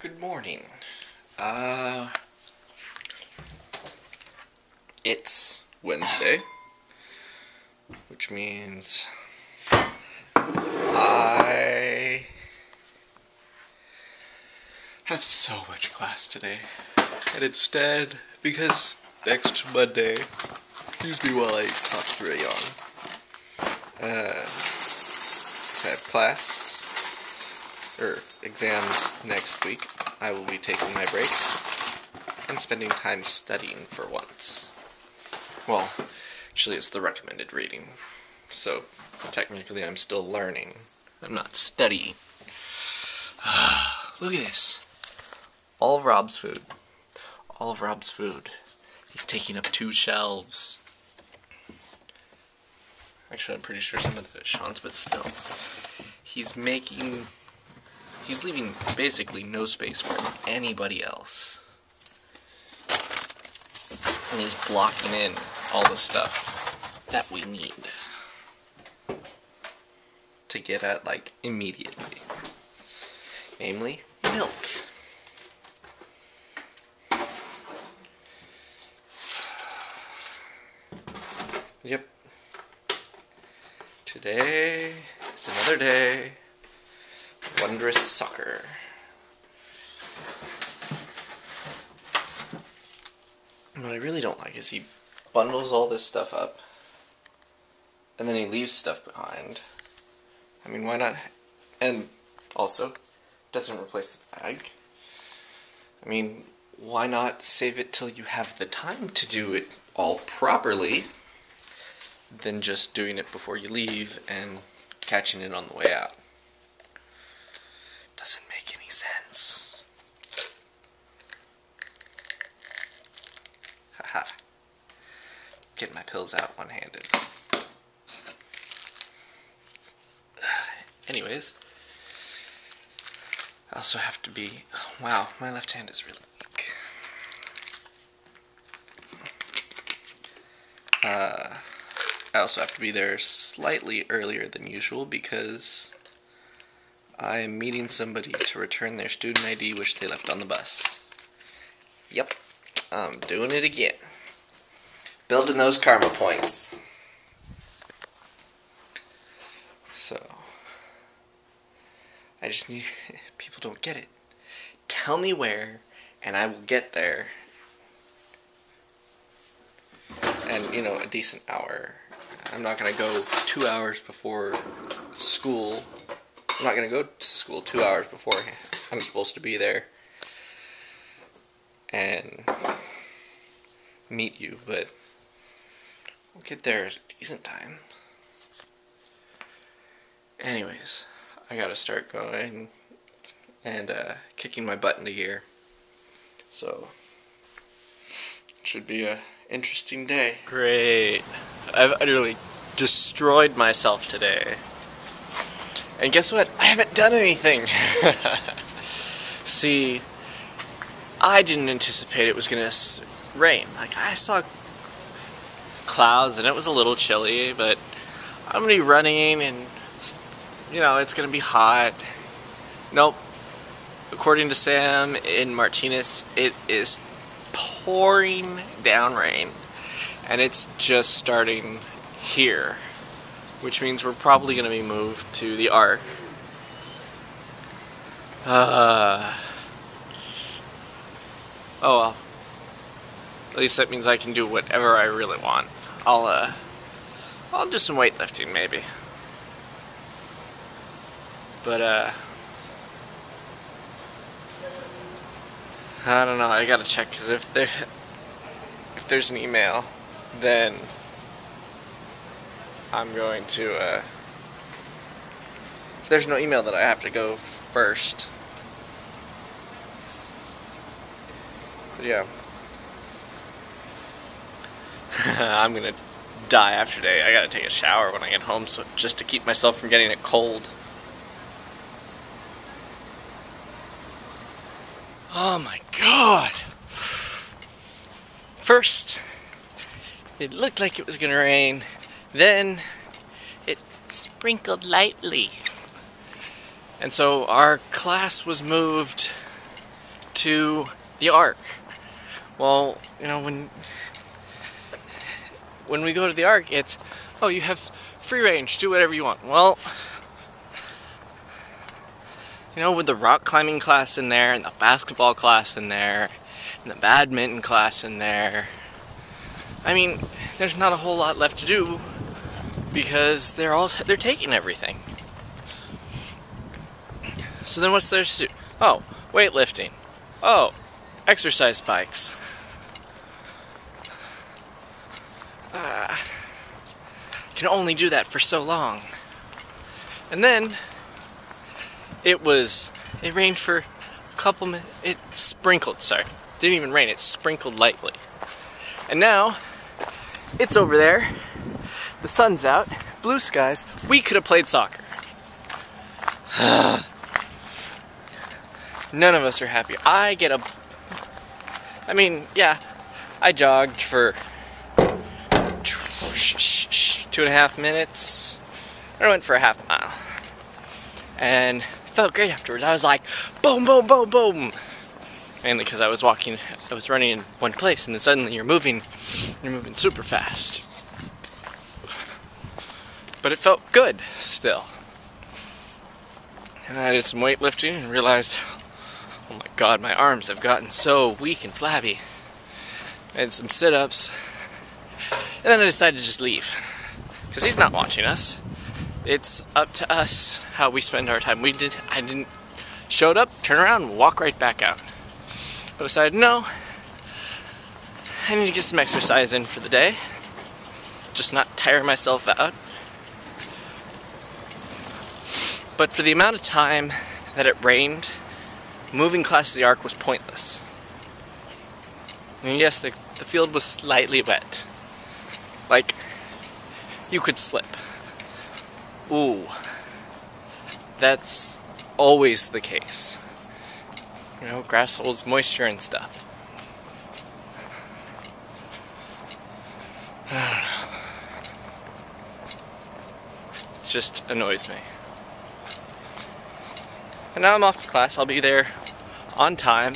Good morning. It's Wednesday, which means I have so much class today. And instead, because next Monday, excuse me while I talk through a yawn, since I have class, or exams next week, I will be taking my breaks and spending time studying for once. Well, actually it's the recommended reading, so technically I'm still learning. I'm not studying. Look at this. All of Rob's food. All of Rob's food. He's taking up 2 shelves. Actually, I'm pretty sure some of it is Sean's, but still. He's leaving basically no space for anybody else. And he's blocking in all the stuff that we need to get at, like, immediately. Namely, milk. Yep. Today is another day. Wondrous soccer. What I really don't like is he bundles all this stuff up and then he leaves stuff behind. I mean, why not? And also, doesn't replace the bag. I mean, why not save it till you have the time to do it all properly than just doing it before you leave and catching it on the way out? Doesn't make any sense. Haha. Getting my pills out one-handed. Anyways, I also have to be... wow, my left hand is really weak. I also have to be there slightly earlier than usual because I am meeting somebody to return their student ID which they left on the bus. Yep, I'm doing it again. Building those karma points. So, I just need... people don't get it. Tell me where, and I will get there. And, you know, a decent hour. I'm not going to go 2 hours before school. I'm not going to go to school 2 hours before I'm supposed to be there and meet you, but we'll get there at a decent time. Anyways, I gotta start going and kicking my butt into gear. So, it should be a interesting day. Great. I've utterly destroyed myself today. And guess what? I haven't done anything. See, I didn't anticipate it was going to rain. Like, I saw clouds and it was a little chilly, but I'm going to be running and, you know, it's going to be hot. Nope. According to Sam in Martinez, it is pouring down rain. And it's just starting here, which means we're probably going to be moved to the Ark. Oh well. At least that means I can do whatever I really want. I'll do some weightlifting maybe. But I don't know. I gotta check because if there's an email, then I'm going to, if there's no email, that I have to go first. But yeah. I'm gonna die after today. I gotta take a shower when I get home, so just to keep myself from getting it cold. Oh my god! First, it looked like it was gonna rain. Then it sprinkled lightly. And so our class was moved to the Ark. Well, you know, when we go to the Ark, it's, oh, you have free range, do whatever you want. Well, you know, with the rock climbing class in there, and the basketball class in there, and the badminton class in there, I mean, there's not a whole lot left to do because they're taking everything. So then what's there to do? Oh, weightlifting. Oh, exercise bikes. Can only do that for so long. And then it rained for a couple minutes. It sprinkled, sorry. Didn't even rain, it sprinkled lightly. And now it's over there. The sun's out, blue skies. We could have played soccer. None of us are happy. I jogged for 2.5 minutes. I went for a half mile. And felt great afterwards. I was like, boom, boom, boom, boom. Mainly because I was running in one place, and then suddenly you're moving super fast. But it felt good still. And then I did some weightlifting and realized, oh my god, my arms have gotten so weak and flabby. I did some sit-ups. And then I decided to just leave. Because he's not watching us. It's up to us how we spend our time. I showed up, turn around, walk right back out. But I decided, no, I need to get some exercise in for the day. Just not tire myself out. But for the amount of time that it rained, moving class to the Ark was pointless. And yes, the field was slightly wet. Like, you could slip. Ooh. That's always the case. You know, grass holds moisture and stuff. I don't know. It just annoys me. And now I'm off to class. I'll be there on time.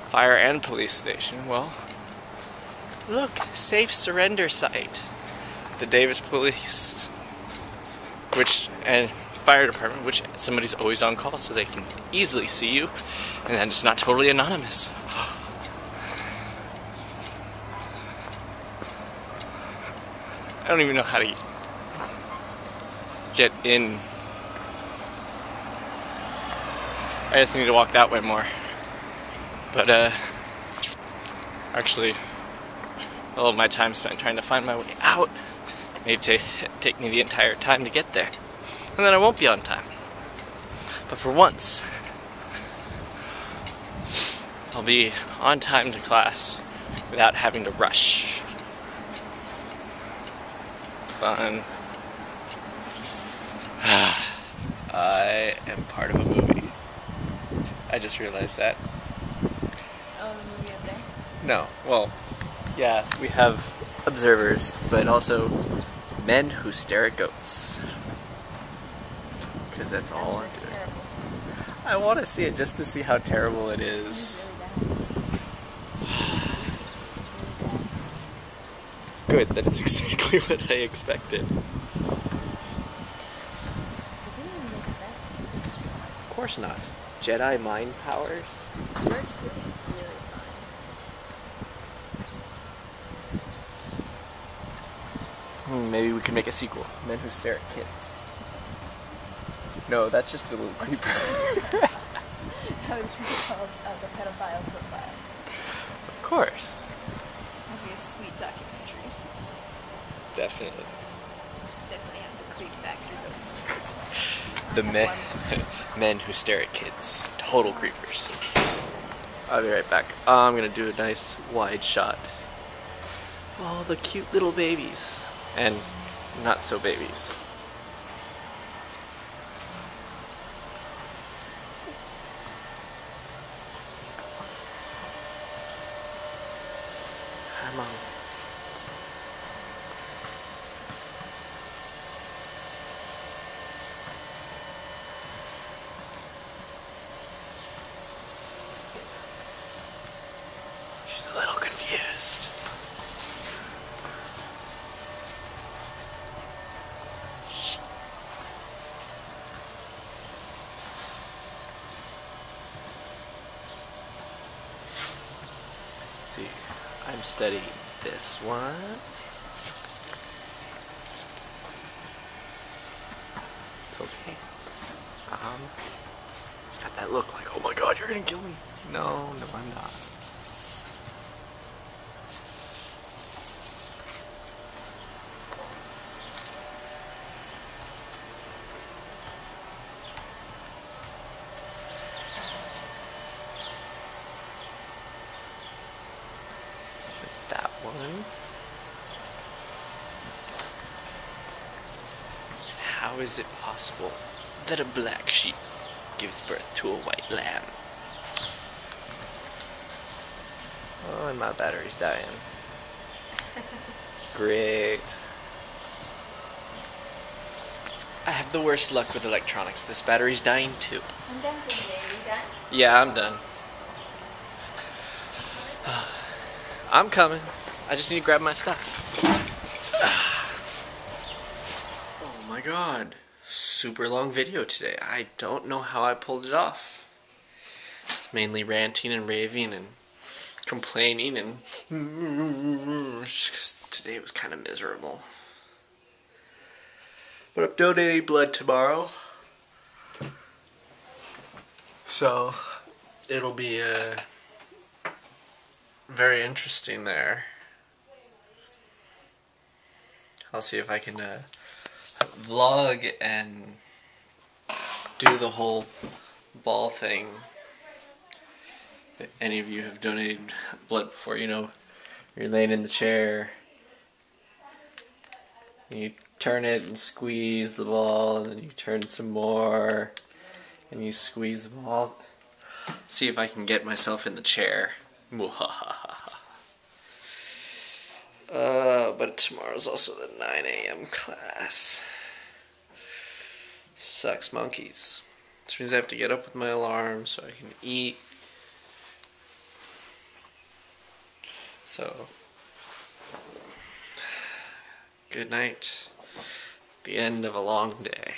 Fire and police station. Well, look, safe surrender site. The Davis Police, and fire department, which somebody's always on call so they can easily see you, and then it's not totally anonymous. I don't even know how to get in. I just need to walk that way more. But actually, all of my time spent trying to find my way out may take me the entire time to get there. And then I won't be on time. But for once, I'll be on time to class without having to rush. Fun. I am part of a movie. I just realized that. Oh, the movie up there? No, well, yeah, we have observers, but also men who stare at goats. Because that's all I'm doing. I want to see it just to see how terrible it is. Good, that it's exactly what I expected. It didn't even make sense. Of course not. Jedi mind powers? George Clooney's really fun. Maybe we can make a sequel. Men Who Stare at Kids. No, that's just a little creeper. That would be called the pedophile profile. Of course. That would be a sweet documentary. Definitely. Definitely have the creep factor though. The men who stare at kids. Total creepers. I'll be right back. I'm gonna do a nice wide shot. All the cute little babies. And not so babies. Hi, Mom. See, I'm studying this one. Okay. He's got that look like, oh my god, you're gonna kill me. No, I'm not. That one. How is it possible that a black sheep gives birth to a white lamb? Oh, and my battery's dying. Great. I have the worst luck with electronics. This battery's dying too. I'm done for today. You done? Yeah, I'm done. I'm coming. I just need to grab my stuff. Oh my god. Super long video today. I don't know how I pulled it off. It's mainly ranting and raving and complaining and just 'cause today was kind of miserable. But I'm donating blood tomorrow. So it'll be very interesting there. I'll see if I can vlog and do the whole ball thing. If any of you have donated blood before, you know, you're laying in the chair, you turn it and squeeze the ball, and then you turn some more, and you squeeze the ball. See if I can get myself in the chair. But tomorrow's also the 9 a.m. class. Sucks monkeys. Which means I have to get up with my alarm so I can eat. So, good night. The end of a long day.